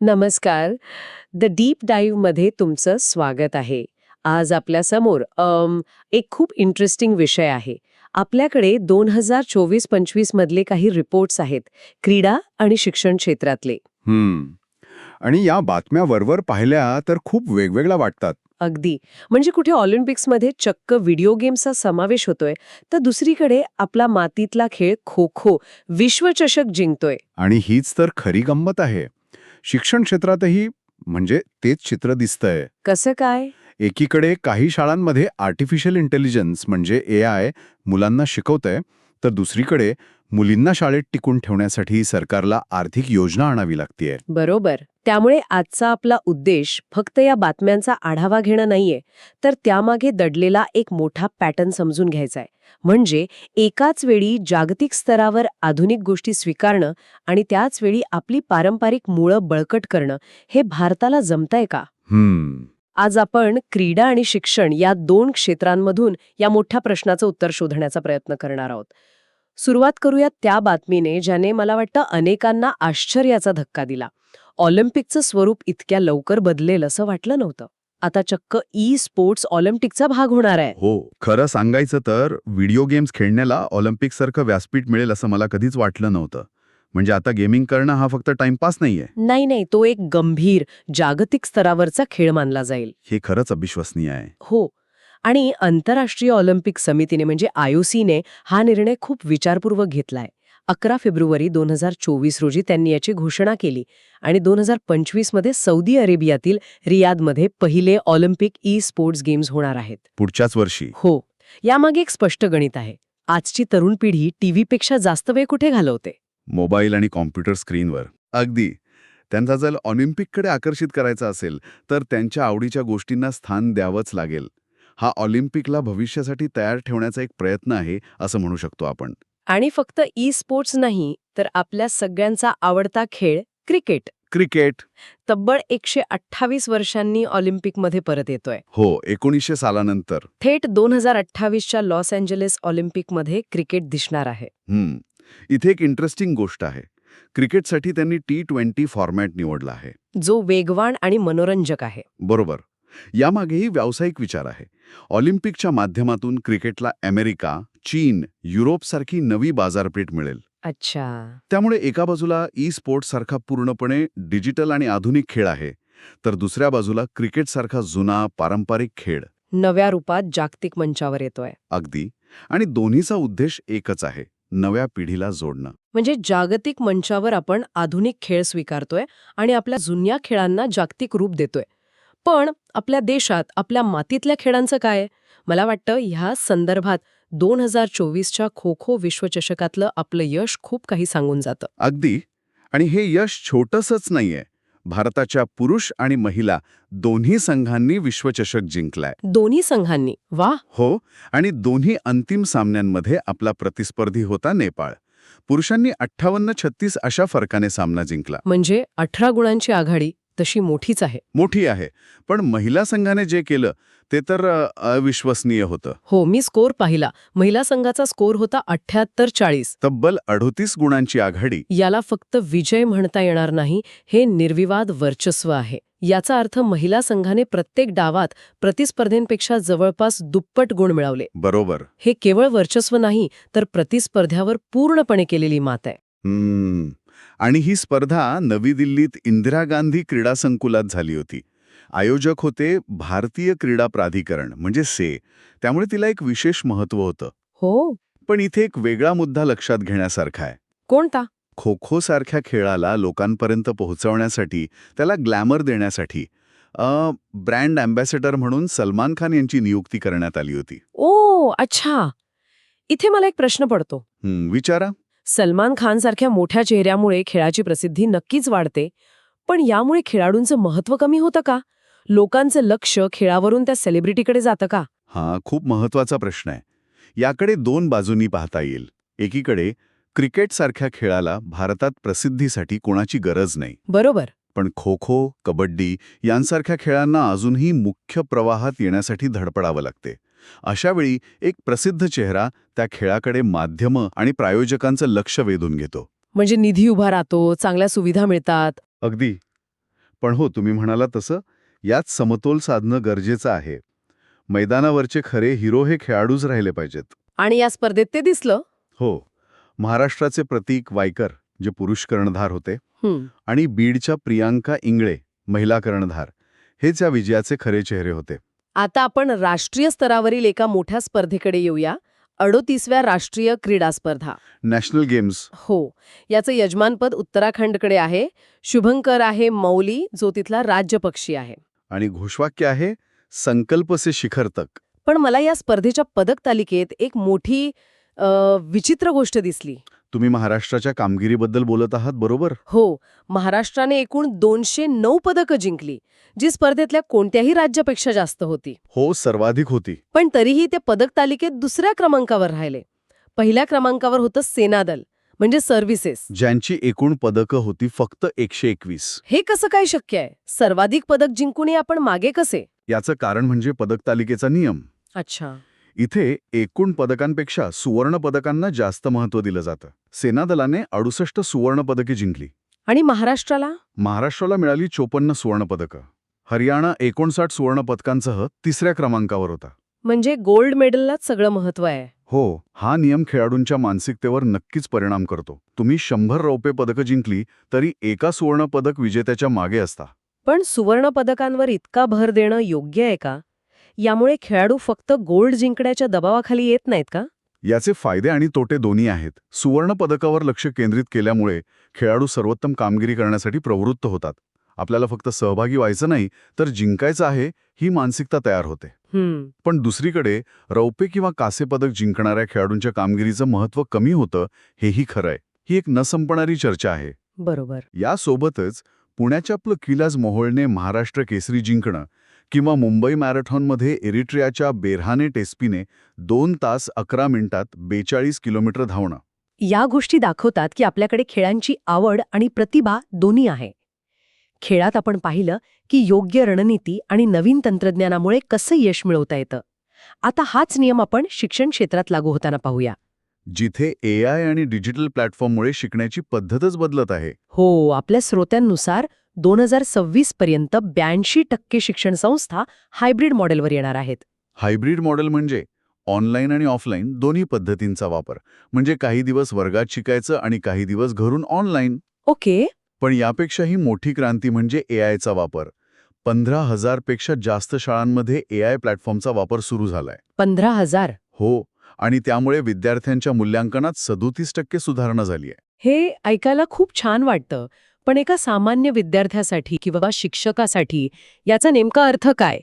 नमस्कार. The deep डाईव्हमध्ये तुमचं स्वागत आहे. आज आपल्यासमोर एक खूप इंटरेस्टिंग विषय आहे. आपल्याकडे 2024-25 मधले काही रिपोर्ट्स आहेत, क्रीडा आणि शिक्षण क्षेत्रातले. हम्म. आणि या बातम्या वरवर पाहिल्या तर खूप वेगवेगळ्या वाटतात. अगदी. म्हणजे कुठे ऑलिम्पिक्समध्ये चक्क व्हिडिओ गेम्सचा समावेश होतोय, तर दुसरीकडे आपला मातीतला खेळ खो-खो विश्वचषक जिंकतोय. आणि हीच तर खरी गंमत आहे. शिक्षण क्षेत्रातही म्हणजे तेच चित्र दिसतंय. कसं काय? एकीकडे काही शाळांमध्ये आर्टिफिशियल इंटेलिजन्स म्हणजे AI मुलांना शिकवतंय, तर दुसरीकडे मुलींना शाळेत टिकून ठेवण्यासाठी सरकारला आर्थिक योजना आणावी लागतेय. बरोबर. त्यामुळे आजचा आपला उद्देश फक्त या बातम्यांचा आढावा घेणं नाहीये, तर त्यामागे दडलेला एक मोठा पॅटर्न समजून घ्यायचा आहे. म्हणजे एकाच वेळी जागतिक स्तरावर आधुनिक गोष्टी स्वीकारणं आणि त्याच वेळी आपली पारंपरिक मुळं बळकट करणं, हे भारताला जमतंय का? आज आपण क्रीडा आणि शिक्षण या दोन क्षेत्रांमधून या मोठ्या प्रश्नाचं उत्तर शोधण्याचा प्रयत्न करणार आहोत. सुरुवात करूया त्या बातमीने ज्याने मला वाटतं अनेकांना आश्चर्याचा धक्का दिला. ऑलिम्पिकचं स्वरूप इतक्या लवकर बदलेल असं वाटलं नव्हतं. आता चक्क स्पोर्ट्स ऑलिम्पिकचा भाग होणार आहे. हो, खरं सांगायचं तर व्हिडिओ गेम्स खेळण्याला ऑलिम्पिकसारखं व्यासपीठ मिळेल असं मला कधीच वाटलं नव्हतं. म्हणजे आता गेमिंग करणं हा फक्त टाइमपास नाहीये. नाही, तो एक गंभीर जागतिक स्तरावरचा खेळ मानला जाईल. हे खरंच अविश्वसनीय आहे. हो. आणि आंतरराष्ट्रीय ऑलिम्पिक समितीने म्हणजे IOCने हा निर्णय खूप विचारपूर्वक घेतलाय. 11 फेब्रुवारी 2024 रोजी त्यांनी याची घोषणा केली आणि 2025 मध्ये सौदी अरेबियातील रियादमध्ये पहिले ऑलिम्पिक स्पोर्ट्स गेम्स होणार आहेत. पुढच्याच वर्षी. हो. यामागे एक स्पष्ट गणित आहे. आजची तरुण पिढी टीव्हीपेक्षा जास्त वेळ कुठे घालवते? मोबाईल आणि कॉम्प्युटर स्क्रीनवर. अगदी. त्यांचा जर ऑलिम्पिककडे आकर्षित करायचा असेल तर त्यांच्या आवडीच्या गोष्टींना स्थान द्यावंच लागेल. हा ऑलिम्पिकला भविष्यासाठी तयार ठेवण्याचा एक प्रयत्न आहे असं म्हणू शकतो आपण. आणि फक्त स्पोर्ट्स नाही, तर आपल्या सगळ्यांचा आवडता खेळ क्रिकेट. क्रिकेट. तब्बल 128 वर्षांनी ऑलिम्पिकमध्ये परत येतोय. हो, 1900 सालानंतर. थेट 2028च्या लॉस एंजेलिस ऑलिम्पिकमध्ये क्रिकेट दिसणार आहे. इथे एक इंटरेस्टिंग गोष्ट आहे. क्रिकेटसाठी त्यांनी T20 फॉर्मॅट निवडला आहे. जो वेगवान आणि मनोरंजक आहे. बरोबर. यामागेही व्यावसायिक विचार आहे. ऑलिम्पिकच्या माध्यमातून क्रिकेटला अमेरिका, चीन, युरोपसारखी नवी बाजारपेठ मिळेल. अच्छा. त्यामुळे एका बाजूला स्पोर्ट्ससारखा पूर्णपणे डिजिटल आणि आधुनिक खेळ आहे, तर दुसऱ्या बाजूला क्रिकेटसारखा जुना पारंपरिक खेळ नव्या रूपात जागतिक मंचावर येतोय. अगदी. आणि दोन्हीचा उद्देश एकच आहे, नव्या पिढीला जोडणं. म्हणजे जागतिक मंचावर आपण आधुनिक खेळ स्वीकारतोय आणि आपल्या जुन्या खेळांना जागतिक रूप देतोय. पण आपल्या देशात आपल्या मातीतल्या खेळांचं काय? मला वाटतं ह्या संदर्भात 2024च्या खो-खो विश्वचषकातलं आपलं यश खूप काही सांगून जातं. अगदी. आणि हे यश छोटंसंच नाहीये. भारताच्या पुरुष आणि महिला दोन्ही संघांनी विश्वचषक जिंकलाय. दोन्ही संघांनी. वा. हो. आणि दोन्ही अंतिम सामन्यांमध्ये आपला प्रतिस्पर्धी होता नेपाळ. पुरुषांनी 58-36 अशा फरकाने सामना जिंकला. म्हणजे 18 गुणांची आघाडी तशी मोठीच आहे. मोठी आहे. पण महिला संघाने जे केलं ते तर अविश्वसनीय होतं. हो, मी स्कोर पाहिला. महिला संघाचा स्कोर होता 78-40. तब्बल 38 गुणांची आघाडी. याला फक्त विजय म्हणता येणार नाही, हे निर्विवाद वर्चस्व आहे. याचा अर्थ महिला संघाने प्रत्येक डावात प्रतिस्पर्धेंपेक्षा जवळपास दुप्पट गुण मिळवले. बरोबर. हे केवळ वर्चस्व नाही, तर प्रतिस्पर्ध्यावर पूर्णपणे केलेली मात आहे. आणि ही स्पर्धा नवी दिल्लीत इंदिरा गांधी क्रीडा संकुलात झाली होती. आयोजक होते भारतीय क्रीडा प्राधिकरण म्हणजे से. त्यामुळे तिला एक विशेष महत्त्व होतं. हो. पण इथे एक वेगळा मुद्दा लक्षात घेण्यासारखा आहे. कोणता? खो-खो सारख्या खेळाला लोकांपर्यंत पोहोचवण्यासाठी, त्याला ग्लॅमर देण्यासाठी ब्रँड अँबॅसेडर म्हणून सलमान खान यांची नियुक्ती करण्यात आली होती. ओ, अच्छा. इथे मला एक प्रश्न पडतो. विचारा. सलमान खान सारख्या मोठ्या चेहऱ्यामुळे खेळाची प्रसिद्धी नक्कीच वाढते, पण यामुळे खेळाडूंचं महत्त्व कमी होतं का? लोकांचं लक्ष खेळावरून त्या सेलिब्रिटीकडे जातं का? हा खूप महत्वाचा प्रश्न आहे. याकडे दोन बाजूंनी पाहता येईल. एकीकडे क्रिकेटसारख्या खेळाला भारतात प्रसिद्धीसाठी कोणाची गरज नाही. बरोबर. पण खो-खो, कबड्डी यांसारख्या खेळांना अजूनही मुख्य प्रवाहात येण्यासाठी धडपडावं लागते. अशावेळी एक प्रसिद्ध चेहरा त्या खेळाकडे माध्यमं आणि प्रायोजकांचं लक्ष वेधून घेतो. म्हणजे निधी उभा राहतो, चांगल्या सुविधा मिळतात. अगदी. पण हो, तुम्ही म्हणाला तसं यात समतोल साधणं गरजेचं आहे. मैदानावरचे खरे हिरो हे खेळाडूच राहिले पाहिजेत. आणि या स्पर्धेत ते दिसलं. हो, महाराष्ट्राचे प्रतीक वायकर जे पुरुष कर्णधार होते आणि बीडच्या प्रियांका इंगळे महिला कर्णधार हेच या विजयाचे खरे चेहरे होते. आता आपण राष्ट्रीय स्तरावरील एका मोठ्या स्पर्धेकडे येऊया. 38व्या राष्ट्रीय क्रीडा स्पर्धा. National games. हो, याचं यजमानपद उत्तराखंडकडे आहे. शुभंकर आहे मौली, जो तिथला राज्यपक्षी आहे. आणि घोषवाक्य आहे संकल्प से शिखर तक. पण मला या स्पर्धेच्या पदक तालिकेत एक मोठी विचित्र गोष्ट दिसली. तुम्ही महाराष्ट्राच्या कामगिरीबद्दल बोलत आहात, बरोबर? हो, महाराष्ट्राने एकूण 209 पदकं जिंकली, जी स्पर्धेतल्या कोणत्याही राज्यापेक्षा जास्त होती. हो, सर्वाधिक होती. पण तरीही ते पदक तालिकेत दुसऱ्या क्रमांकावर राहिले. पहिल्या क्रमांकावर होतं सेनादल, म्हणजे सर्व्हिसेस. ज्यांची एकूण पदकं होती फक्त 121. हे कसं काय शक्य आहे? सर्वाधिक पदक जिंकूनही आपण मागे कसे? याचं कारण म्हणजे पदक तालिकेचा नियम. अच्छा. इथे एकूण पदकांपेक्षा सुवर्ण पदकांना जास्त महत्त्व दिलं जातं. सेनादलाने 68 सुवर्ण पदके जिंकली. आणि महाराष्ट्राला? महाराष्ट्राला मिळाली 54 सुवर्ण पदकं. हरियाणा 59 सुवर्ण पदकांसह तिसऱ्या क्रमांकावर होता. म्हणजे गोल्ड मेडललाच सगळं महत्त्व आहे. हो, हा नियम खेळाडूंच्या मानसिकतेवर नक्कीच परिणाम करतो. तुम्ही 100 रौप्य पदकं जिंकली तरी एका सुवर्ण पदक विजेत्याच्या मागे असता. पण सुवर्ण पदकांवर इतका भर देणं योग्य आहे का? यामुळे खेळाडू फक्त गोल्ड जिंकण्याच्या दबावाखाली येत नाहीत का? याचे फायदे आणि तोटे दोन्ही आहेत. सुवर्ण पदकावर लक्ष केंद्रित केल्यामुळे खेळाडू सर्वोत्तम कामगिरी करण्यासाठी प्रवृत्त होतात. आपल्याला फक्त सहभागी व्हायचं नाही तर जिंकायचं आहे ही मानसिकता तयार होते. पण दुसरीकडे रौप्य किंवा कांस्य पदक जिंकणाऱ्या खेळाडूंच्या कामगिरीचं महत्त्व कमी होतं, हेही खरंय. ही एक न संपणारी चर्चा आहे. बरोबर. यासोबतच पुण्याच्या किलाज मोहोळने महाराष्ट्र केसरी जिंकणं किंवा मुंबई मॅरेथॉनमध्ये एरिट्रियाच्या बेरहाने टेस्पीने 2 तास 11 मिनिटात 42 किलोमीटर धावणं. या गोष्टी दाखवतात की आपल्याकडे खेळांची आवड आणि प्रतिभा दोन्ही आहे. खेळात आपण पाहिलं की योग्य रणनीती आणि नवीन तंत्रज्ञानामुळे कसं यश मिळवता येतं. आता हाच नियम आपण शिक्षण क्षेत्रात लागू होताना पाहूया. जिथे AI आणि डिजिटल प्लॅटफॉर्ममुळे शिकण्याची पद्धतच बदलत आहे. हो, आपल्या श्रोत्यांनुसार 2026 पर्यंत 82% शिक्षण संस्था हायब्रिड मॉडेलवर येणार आहेत. हायब्रिड मॉडेल म्हणजे ऑनलाईन आणि ऑफलाईन दोन्ही पद्धतींचा वापर. म्हणजे काही दिवस वर्गात शिकायचं आणि काही दिवस घरून ऑनलाईन. ओके. पण यापेक्षाही मोठी क्रांती म्हणजे AIचा वापर. 15,000 पेक्षा जास्त शाळांमध्ये AI प्लॅटफॉर्मचा वापर सुरू झालाय. 15,000? हो, आणि त्यामुळे विद्यार्थ्यांच्या मूल्यांकनात 37% सुधारणा झाली आहे. हे ऐकायला खूप छान वाटतं. पण एका सामान्य विद्यार्थ्यासाठी किंवा शिक्षकासाठी याचा नेमका अर्थ काय?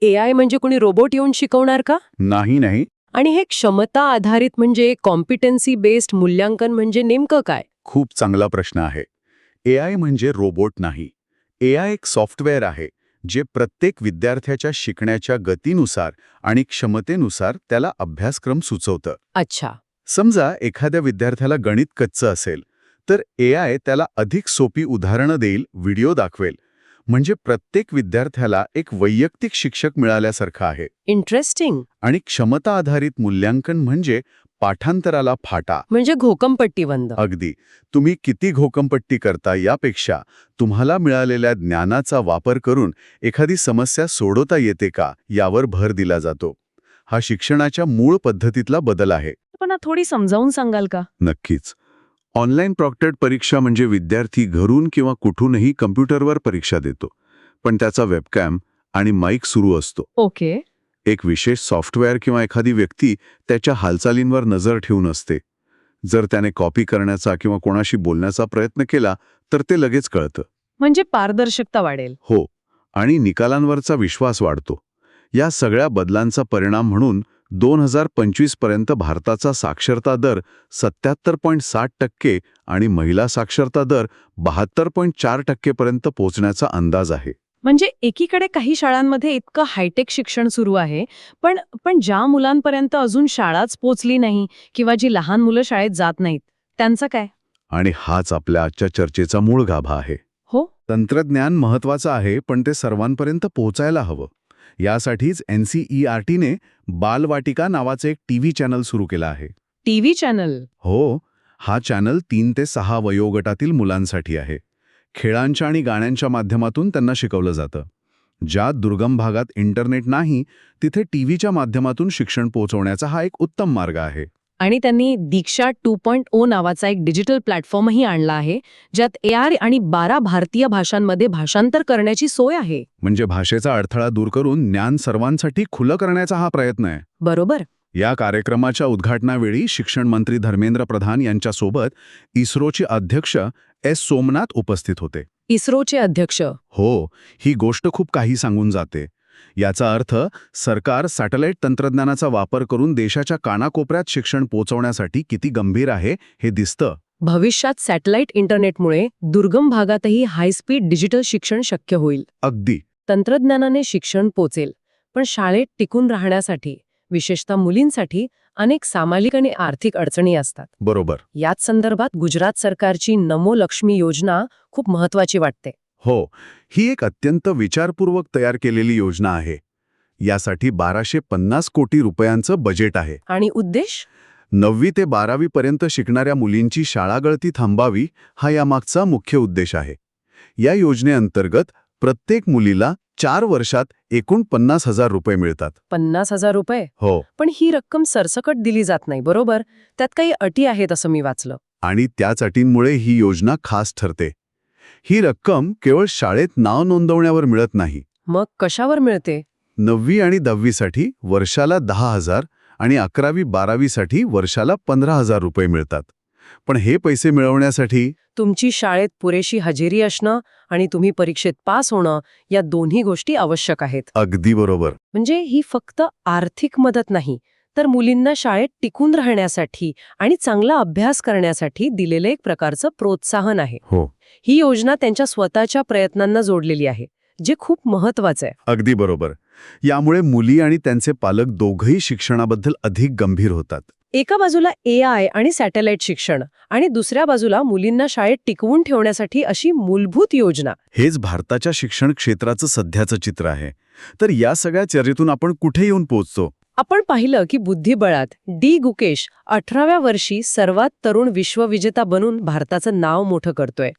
AI म्हणजे कोणी रोबोट येऊन शिकवणार का? नाही. आणि हे क्षमता आधारित म्हणजे कॉम्पिटन्सी बेस्ड मूल्यांकन म्हणजे नेमकं काय? खूप चांगला प्रश्न आहे. AI म्हणजे रोबोट नाही. AI एक सॉफ्टवेअर आहे जे प्रत्येक विद्यार्थ्याच्या शिकण्याच्या गतीनुसार आणि क्षमतेनुसार त्याला अभ्यासक्रम सुचवतं. अच्छा. समजा एखाद्या विद्यार्थ्याला गणित कच्चं असेल तर AI त्याला अधिक सोपी उदाहरणं देईल, व्हिडिओ दाखवेल. म्हणजे प्रत्येक विद्यार्थ्याला एक वैयक्तिक शिक्षक मिळाल्यासारखं आहे. इंटरेस्टिंग. आणि क्षमता आधारित मूल्यांकन म्हणजे पाठांतराला फाटा. म्हणजे घोकंपट्टी बंद. अगदी. तुम्ही किती घोकंपट्टी करता यापेक्षा तुम्हाला मिळालेल्या ज्ञानाचा वापर करून एखादी समस्या सोडवता येते का यावर भर दिला जातो. हा शिक्षणाच्या मूळ पद्धतीतला बदल आहे. पण थोडी समजावून सांगाल का? नक्कीच. ऑनलाईन प्रॉक्टेड परीक्षा म्हणजे विद्यार्थी घरून किंवा कुठूनही कम्प्युटरवर परीक्षा देतो, पण त्याचा वेबकॅम आणि माईक सुरू असतो. ओके. एक विशेष सॉफ्टवेअर किंवा एखादी व्यक्ती त्याच्या हालचालींवर नजर ठेवून असते. जर त्याने कॉपी करण्याचा किंवा कोणाशी बोलण्याचा प्रयत्न केला तर ते लगेच कळतं. म्हणजे पारदर्शकता वाढेल. हो, आणि निकालांवरचा विश्वास वाढतो. या सगळ्या बदलांचा परिणाम म्हणून 2025 पर्यंत भारताचा साक्षरता दर 77.60% आणि महिला साक्षरता दर 72.4% पर्यंत पोहोचण्याचा अंदाज आहे. म्हणजे एकीकडे काही शाळांमध्ये इतकं हायटेक शिक्षण सुरू आहे, पण ज्या मुलांपर्यंत अजून शाळाच पोचली नाही किंवा जी लहान मुलं शाळेत जात नाहीत, त्यांचं काय? आणि हाच आपल्या आजच्या चर्चेचा मूळ गाभा आहे. हो. तंत्रज्ञान महत्वाचं आहे, पण ते सर्वांपर्यंत पोहोचायला हवं. यासाठीच NCERTने बालवाटिका नावाचे एक टीव्ही चॅनल सुरू केलं आहे. TV channel? हो, हा चॅनल 3 ते 6 वयोगटातील मुलांसाठी आहे. खेळांच्या आणि गाण्यांच्या माध्यमातून त्यांना शिकवलं जातं. ज्या दुर्गम भागात इंटरनेट नाही तिथे टीव्हीच्या माध्यमातून शिक्षण पोहोचवण्याचा हा एक उत्तम मार्ग आहे. आणि त्यांनी दीक्षा 2.0 नावाचा एक डिजिटल प्लॅटफॉर्मही आणला आहे, ज्यात AR आणि 12 भारतीय भाषांमध्ये भाषांतर करण्याची सोय आहे. म्हणजे भाषेचा अडथळा दूर करून ज्ञान सर्वांसाठी खुलं करण्याचा हा प्रयत्न आहे. बरोबर. या कार्यक्रमाच्या उद्घाटनावेळी शिक्षण मंत्री धर्मेंद्र प्रधान यांच्यासोबत इस्रोचे अध्यक्ष सोमनाथ उपस्थित होते. इस्रोचे अध्यक्ष. हो, ही गोष्ट खूप काही सांगून जाते. याचा अर्थ सरकार सॅटेलाइट तंत्रज्ञानाचा वापर करून देशाच्या कानाकोपऱ्यात शिक्षण पोहोचवण्यासाठी किती गंभीर आहे हे दिसतं. भविष्यात सॅटेलाइट इंटरनेटमुळे दुर्गम भागातही हायस्पीड डिजिटल शिक्षण शक्य होईल. अगदी. तंत्रज्ञानाने शिक्षण पोचेल, पण शाळेत टिकून राहण्यासाठी, विशेषतः मुलींसाठी, अनेक सामाजिक आणि आर्थिक अडचणी असतात. बरोबर. याच संदर्भात गुजरात सरकारची नमो लक्ष्मी योजना खूप महत्वाची वाटते. हो, ही एक अत्यंत विचारपूर्वक तयार केलेली योजना आहे. यासाठी 1250 कोटी रुपयांचं बजेट आहे. आणि उद्देश? 9वी ते 12वी पर्यंत शिकणाऱ्या मुलींची शाळागळती थांबावी हा यामागचा मुख्य उद्देश आहे. या योजनेअंतर्गत प्रत्येक मुलीला 4 वर्षात एकूण 50,000 रुपये मिळतात. 50,000 रुपये? हो. पण ही रक्कम सरसकट दिली जात नाही, बरोबर? त्यात काही अटी आहेत असं मी वाचलं. आणि त्याच अटींमुळे ही योजना खास ठरते. ही रक्कम केवळ शाळेत नाव नोंदवण्यावर मिळत नाही. मग कशावर मिळते? 9वी आणि 10वीसाठी वर्षाला 10,000 आणि 11वी-12वीसाठी वर्षाला 15,000 रुपये मिळतात. पण हे पैसे मिळवण्यासाठी तुमची शाळेत पुरेशी हजेरी असणं आणि तुम्ही परीक्षेत पास होणं या दोन्ही गोष्टी आवश्यक आहेत. अगदी बरोबर. म्हणजे ही फक्त आर्थिक मदत नाही, तर मुलींना शाळेत टिकून राहण्यासाठी आणि चांगला अभ्यास करण्यासाठी दिलेलं एक प्रकारचं प्रोत्साहन आहे. हो. ही योजना त्यांच्या स्वतःच्या प्रयत्नांना जोडलेली आहे, जे खूप महत्वाचं आहे. अगदी बरोबर. यामुळे मुली आणि त्यांचे पालक दोघंही शिक्षणाबद्दल अधिक गंभीर होतात. एका बाजूला AI आणि सॅटेलाइट शिक्षण आणि दुसऱ्या बाजूला मुलींना शाळेत टिकवून ठेवण्यासाठी अशी मूलभूत योजना. हेच भारताच्या शिक्षण क्षेत्राचं सध्याचं चित्र आहे. तर या सगळ्या चर्चेतून आपण कुठे येऊन पोहोचतो? आपण पाहिलं की बुद्धिबळात गुकेश 18व्या वर्षी सर्वात तरुण विश्वविजेता बनून भारताचं नाव मोठं करतोय.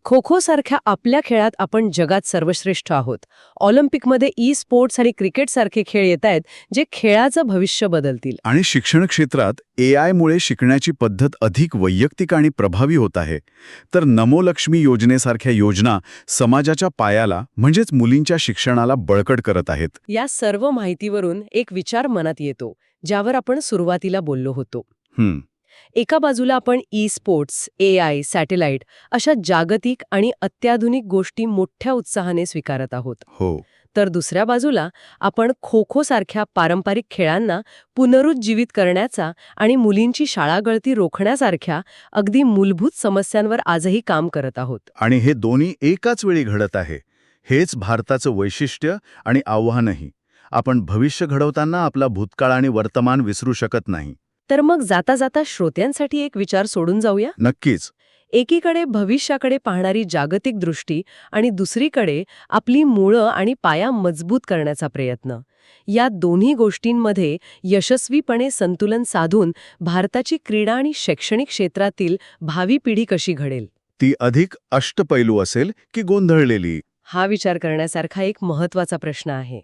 खो खो सारख्या आपल्या खेळात आपण जगात सर्वश्रेष्ठ आहोत. ऑलिम्पिकमध्ये स्पोर्ट्स आणि क्रिकेट सारखे खेळ येत आहेत, जे खेळाचं भविष्य बदलतील. आणि शिक्षण क्षेत्रात AI मुळे शिकण्याची पद्धत अधिक वैयक्तिक आणि प्रभावी होत आहे. तर नमो लक्ष्मी योजनेसारख्या योजना समाजाच्या पायाला म्हणजेच मुलींच्या शिक्षणाला बळकट करत आहेत. या सर्व माहितीवरून एक विचार मनात येतो, ज्यावर आपण सुरुवातीला बोललो होतो. एका बाजूला आपण स्पोर्ट्स, AI, सॅटेलाइट अशा जागतिक आणि अत्याधुनिक गोष्टी मोठ्या उत्साहाने स्वीकारत आहोत. हो. तर दुसऱ्या बाजूला आपण खो खो सारख्या पारंपरिक खेळांना पुनरुज्जीवित करण्याचा आणि मुलींची शाळागळती रोखण्यासारख्या अगदी मूलभूत समस्यांवर आजही काम करत आहोत. आणि हे दोन्ही एकाच वेळी घडत आहे. हेच भारताचं वैशिष्ट्य आणि आव्हानही. आपण भविष्य घडवताना आपला भूतकाळ आणि वर्तमान विसरू शकत नाही. तर मग जाता जाता श्रोत्यांसाठी एक विचार सोडून जाऊया. नक्कीच. एकीकडे भविष्याकडे पाहणारी जागतिक दृष्टी आणि दुसरीकडे आपली मुळं आणि पाया मजबूत करण्याचा प्रयत्न. या दोन्ही गोष्टींमध्ये यशस्वीपणे संतुलन साधून भारताची क्रीडा आणि शैक्षणिक क्षेत्रातील भावी पिढी कशी घडेल? ती अधिक अष्टपैलू असेल की गोंधळलेली? हा विचार करण्यासारखा एक महत्वाचा प्रश्न आहे.